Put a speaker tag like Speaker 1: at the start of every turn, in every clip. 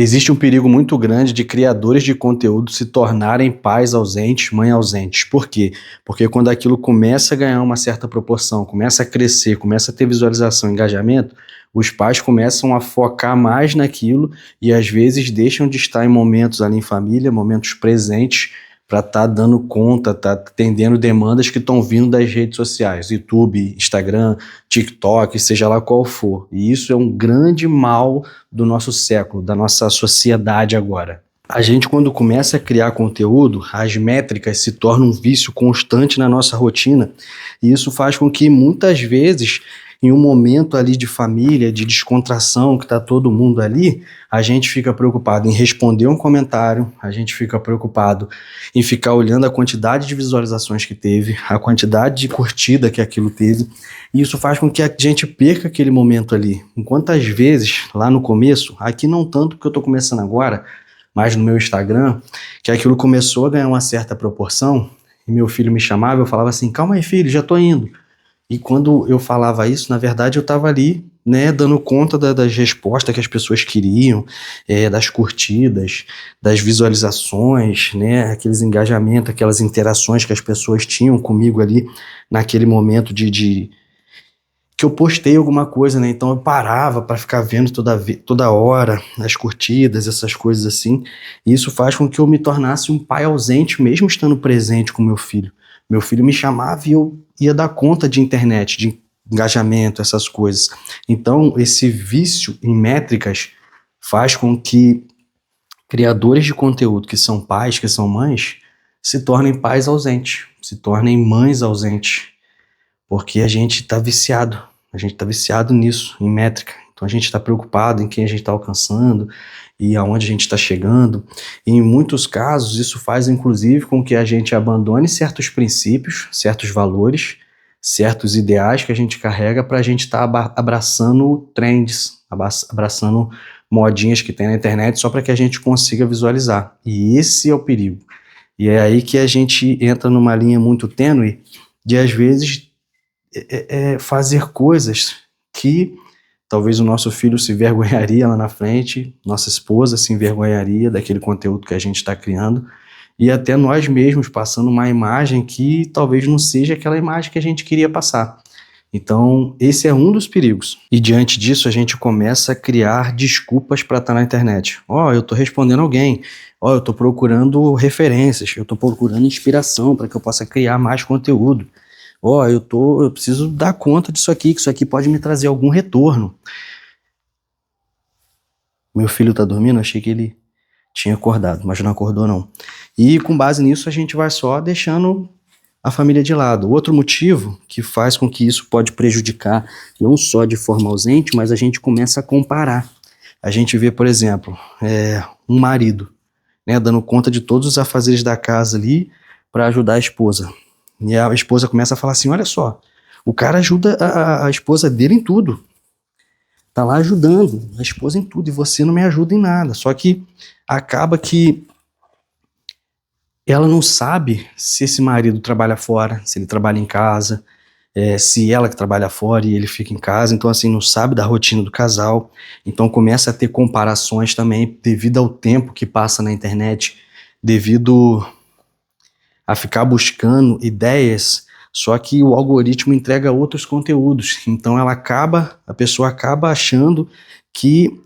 Speaker 1: Existe um perigo muito grande de criadores de conteúdo se tornarem pais ausentes, mães ausentes. Por quê? Porque quando aquilo começa a ganhar uma certa proporção, começa a crescer, começa a ter visualização, engajamento, os pais começam a focar mais naquilo e às vezes deixam de estar em momentos ali em família, momentos presentes, para estar dando conta, tá atendendo demandas que estão vindo das redes sociais, YouTube, Instagram, TikTok, seja lá qual for. E isso é um grande mal do nosso século, da nossa sociedade agora. A gente, quando começa a criar conteúdo, as métricas se tornam um vício constante na nossa rotina, e isso faz com que muitas vezes, em um momento ali de família, de descontração, que está todo mundo ali, a gente fica preocupado em responder um comentário, a gente fica preocupado em ficar olhando a quantidade de visualizações que teve, a quantidade de curtida que aquilo teve, e isso faz com que a gente perca aquele momento ali. Enquanto às vezes, lá no começo, aqui não tanto porque eu estou começando agora, mas no meu Instagram, que aquilo começou a ganhar uma certa proporção, e meu filho me chamava, eu falava assim, calma aí filho, já estou indo. E quando eu falava isso, na verdade eu estava ali, né, dando conta das respostas que as pessoas queriam, das curtidas, das visualizações, né, aqueles engajamentos, aquelas interações que as pessoas tinham comigo ali naquele momento de que eu postei alguma coisa, né? Então eu parava para ficar vendo toda hora as curtidas, essas coisas assim. E isso faz com que eu me tornasse um pai ausente, mesmo estando presente com meu filho. Meu filho me chamava e eu ia dar conta de internet, de engajamento, essas coisas. Então esse vício em métricas faz com que criadores de conteúdo, que são pais, que são mães, se tornem pais ausentes, se tornem mães ausentes. Porque a gente está viciado nisso, em métrica. Então a gente está preocupado em quem a gente está alcançando e aonde a gente está chegando. E em muitos casos isso faz inclusive com que a gente abandone certos princípios, certos valores, certos ideais que a gente carrega para a gente estar abraçando trends, abraçando modinhas que tem na internet só para que a gente consiga visualizar. E esse é o perigo. E é aí que a gente entra numa linha muito tênue de às vezes fazer coisas que talvez o nosso filho se envergonharia lá na frente, nossa esposa se envergonharia daquele conteúdo que a gente está criando, e até nós mesmos passando uma imagem que talvez não seja aquela imagem que a gente queria passar. Então, esse é um dos perigos. E diante disso, a gente começa a criar desculpas para estar na internet. Eu estou respondendo alguém. Eu estou procurando referências. Eu estou procurando inspiração para que eu possa criar mais conteúdo. Eu preciso dar conta disso aqui, que isso aqui pode me trazer algum retorno. Meu filho tá dormindo, achei que ele tinha acordado, mas não acordou não. E com base nisso a gente vai só deixando a família de lado. Outro motivo que faz com que isso pode prejudicar, não só de forma ausente, mas a gente começa a comparar. A gente vê, por exemplo, um marido, né, dando conta de todos os afazeres da casa ali para ajudar a esposa. E a esposa começa a falar assim, olha só, o cara ajuda a esposa dele em tudo. Tá lá ajudando a esposa em tudo e você não me ajuda em nada. Só que acaba que ela não sabe se esse marido trabalha fora, se ele trabalha em casa, se ela que trabalha fora e ele fica em casa. Então assim, não sabe da rotina do casal. Então começa a ter comparações também devido ao tempo que passa na internet, devido a ficar buscando ideias, só que o algoritmo entrega outros conteúdos. Então a pessoa acaba achando que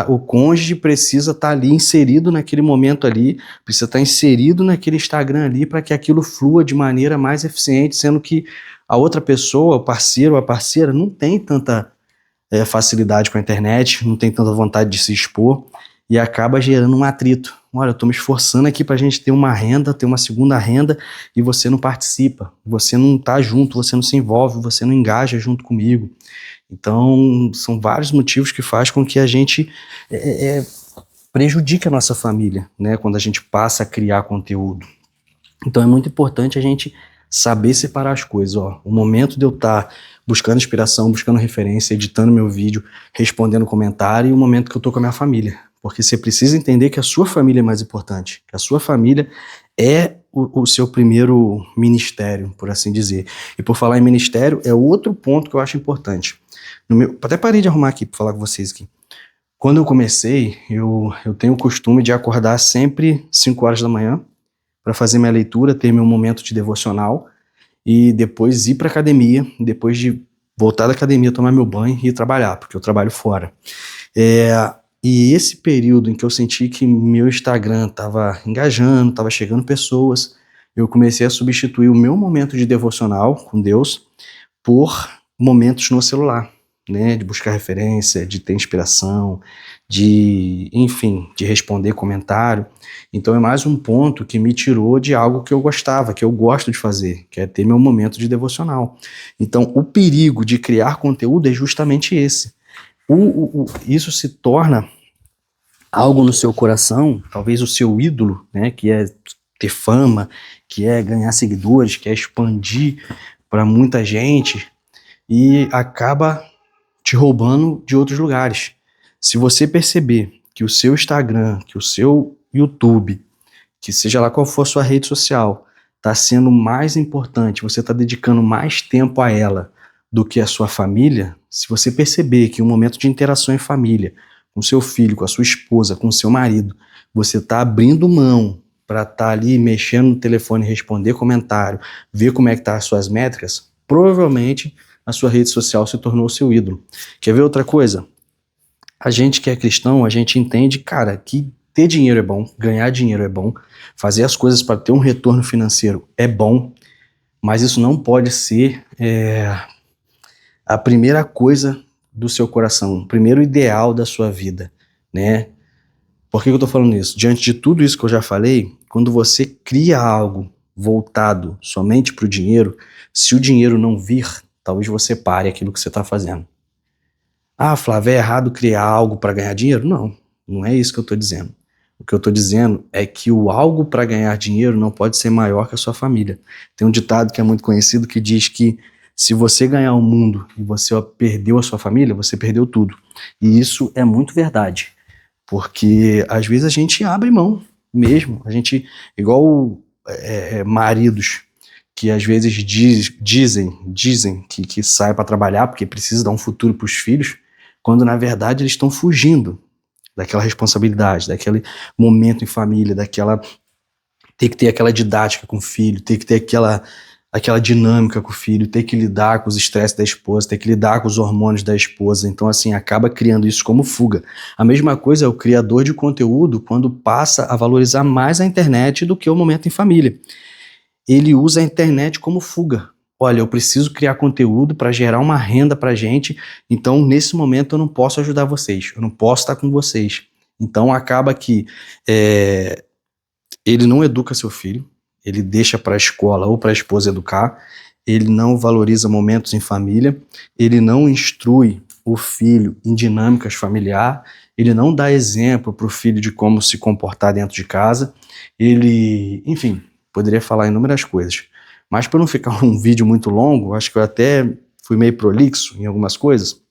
Speaker 1: o cônjuge precisa estar ali inserido naquele momento ali, precisa estar inserido naquele Instagram ali para que aquilo flua de maneira mais eficiente, sendo que a outra pessoa, o parceiro ou a parceira, não tem tanta facilidade com a internet, não tem tanta vontade de se expor e acaba gerando um atrito. Olha, eu estou me esforçando aqui para a gente ter uma renda, ter uma segunda renda, e você não participa, você não está junto, você não se envolve, você não engaja junto comigo. Então, são vários motivos que faz com que a gente prejudique a nossa família, né, quando a gente passa a criar conteúdo. Então é muito importante a gente saber separar as coisas. O momento de eu estar buscando inspiração, buscando referência, editando meu vídeo, respondendo comentário, e o momento que eu estou com a minha família. Porque você precisa entender que a sua família é mais importante, que a sua família é o seu primeiro ministério, por assim dizer. E por falar em ministério, é outro ponto que eu acho importante. Até parei de arrumar aqui para falar com vocês aqui. Quando eu comecei, eu tenho o costume de acordar sempre 5 horas da manhã para fazer minha leitura, ter meu momento de devocional e depois ir para academia, depois de voltar da academia, tomar meu banho e ir trabalhar, porque eu trabalho fora. É, e esse período em que eu senti que meu Instagram estava engajando, estava chegando pessoas, eu comecei a substituir o meu momento de devocional com Deus por momentos no celular, né, de buscar referência, de ter inspiração, de, enfim, de responder comentário. Então é mais um ponto que me tirou de algo que eu gostava, que eu gosto de fazer, que é ter meu momento de devocional. Então o perigo de criar conteúdo é justamente esse. Isso se torna algo no seu coração, talvez o seu ídolo, né, que é ter fama, que é ganhar seguidores, que é expandir para muita gente, e acaba te roubando de outros lugares. Se você perceber que o seu Instagram, que o seu YouTube, que seja lá qual for a sua rede social, está sendo mais importante, você está dedicando mais tempo a ela do que a sua família, se você perceber que um momento de interação em família, com seu filho, com a sua esposa, com o seu marido, você está abrindo mão para estar ali mexendo no telefone, responder comentário, ver como é que tá as suas métricas, provavelmente a sua rede social se tornou o seu ídolo. Quer ver outra coisa? A gente que é cristão, a gente entende, cara, que ter dinheiro é bom, ganhar dinheiro é bom, fazer as coisas para ter um retorno financeiro é bom, mas isso não pode ser a primeira coisa do seu coração, o primeiro ideal da sua vida, né? Por que eu tô falando isso? Diante de tudo isso que eu já falei, quando você cria algo voltado somente para o dinheiro, se o dinheiro não vir, talvez você pare aquilo que você está fazendo. Ah, Flávio, é errado criar algo para ganhar dinheiro? Não, não é isso que eu estou dizendo. O que eu estou dizendo é que o algo para ganhar dinheiro não pode ser maior que a sua família. Tem um ditado que é muito conhecido que diz que se você ganhar o mundo e você perdeu a sua família, você perdeu tudo. E isso é muito verdade, porque às vezes a gente abre mão mesmo. A gente, igual maridos que às vezes dizem que sai para trabalhar porque precisa dar um futuro para os filhos, quando na verdade eles estão fugindo daquela responsabilidade, daquele momento em família, daquela ter que ter aquela didática com o filho, ter que ter aquela dinâmica com o filho, ter que lidar com os estresses da esposa, ter que lidar com os hormônios da esposa. Então, assim, acaba criando isso como fuga. A mesma coisa é o criador de conteúdo quando passa a valorizar mais a internet do que o momento em família. Ele usa a internet como fuga. Olha, eu preciso criar conteúdo para gerar uma renda para gente, então nesse momento eu não posso ajudar vocês, eu não posso estar com vocês. Então acaba que ele não educa seu filho, ele deixa para a escola ou para a esposa educar, ele não valoriza momentos em família, ele não instrui o filho em dinâmicas familiar, ele não dá exemplo para o filho de como se comportar dentro de casa, ele, enfim, poderia falar inúmeras coisas. Mas para não ficar um vídeo muito longo, acho que eu até fui meio prolixo em algumas coisas.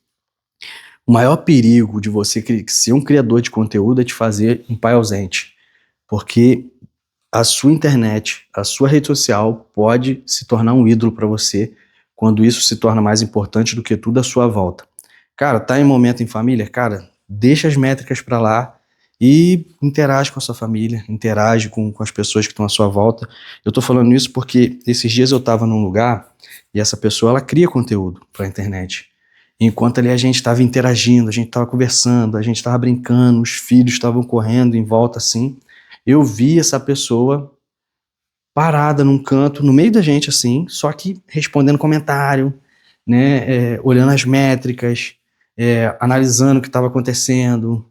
Speaker 1: O maior perigo de você ser um criador de conteúdo é te fazer um pai ausente, porque a sua internet, a sua rede social pode se tornar um ídolo para você quando isso se torna mais importante do que tudo à sua volta. Cara, tá em momento em família? Cara, deixa as métricas para lá e interage com a sua família, interage com as pessoas que estão à sua volta. Eu tô falando isso porque esses dias eu tava num lugar e essa pessoa, ela cria conteúdo para a internet. Enquanto ali a gente estava interagindo, a gente estava conversando, a gente estava brincando, os filhos estavam correndo em volta assim, eu vi essa pessoa parada num canto, no meio da gente assim, só que respondendo comentário, né, olhando as métricas, analisando o que estava acontecendo,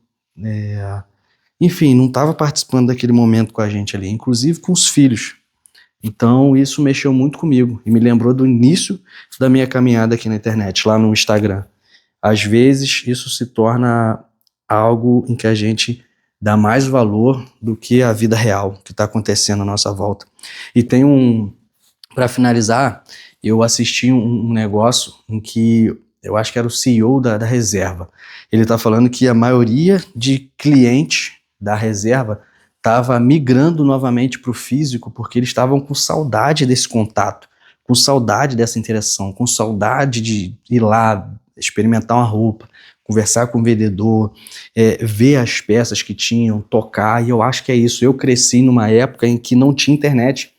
Speaker 1: enfim, não estava participando daquele momento com a gente ali, inclusive com os filhos. Então isso mexeu muito comigo e me lembrou do início da minha caminhada aqui na internet, lá no Instagram. Às vezes isso se torna algo em que a gente dá mais valor do que a vida real que está acontecendo à nossa volta. E tem para finalizar, eu assisti um negócio em que eu acho que era o CEO da reserva. Ele está falando que a maioria de clientes da reserva estava migrando novamente para o físico porque eles estavam com saudade desse contato, com saudade dessa interação, com saudade de ir lá experimentar uma roupa, conversar com o vendedor, ver as peças que tinham, tocar, e eu acho que é isso. Eu cresci numa época em que não tinha internet,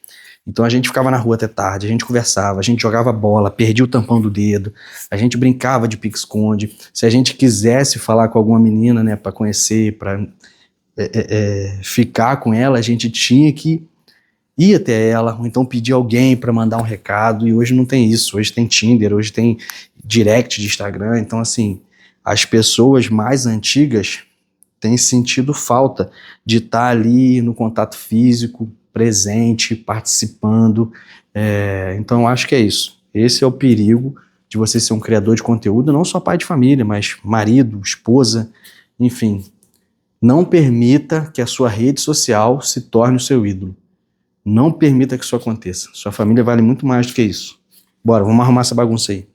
Speaker 1: então a gente ficava na rua até tarde, a gente conversava, a gente jogava bola, perdia o tampão do dedo, a gente brincava de pique-esconde. Se a gente quisesse falar com alguma menina, né, para conhecer, para ficar com ela, a gente tinha que ir até ela, ou então pedir alguém para mandar um recado, e hoje não tem isso. Hoje tem Tinder, hoje tem direct de Instagram. Então, assim, as pessoas mais antigas têm sentido falta de estar ali no contato físico, presente, participando. Então, eu acho que é isso. Esse é o perigo de você ser um criador de conteúdo, não só pai de família, mas marido, esposa, enfim. Não permita que a sua rede social se torne o seu ídolo. Não permita que isso aconteça. Sua família vale muito mais do que isso. Bora, vamos arrumar essa bagunça aí.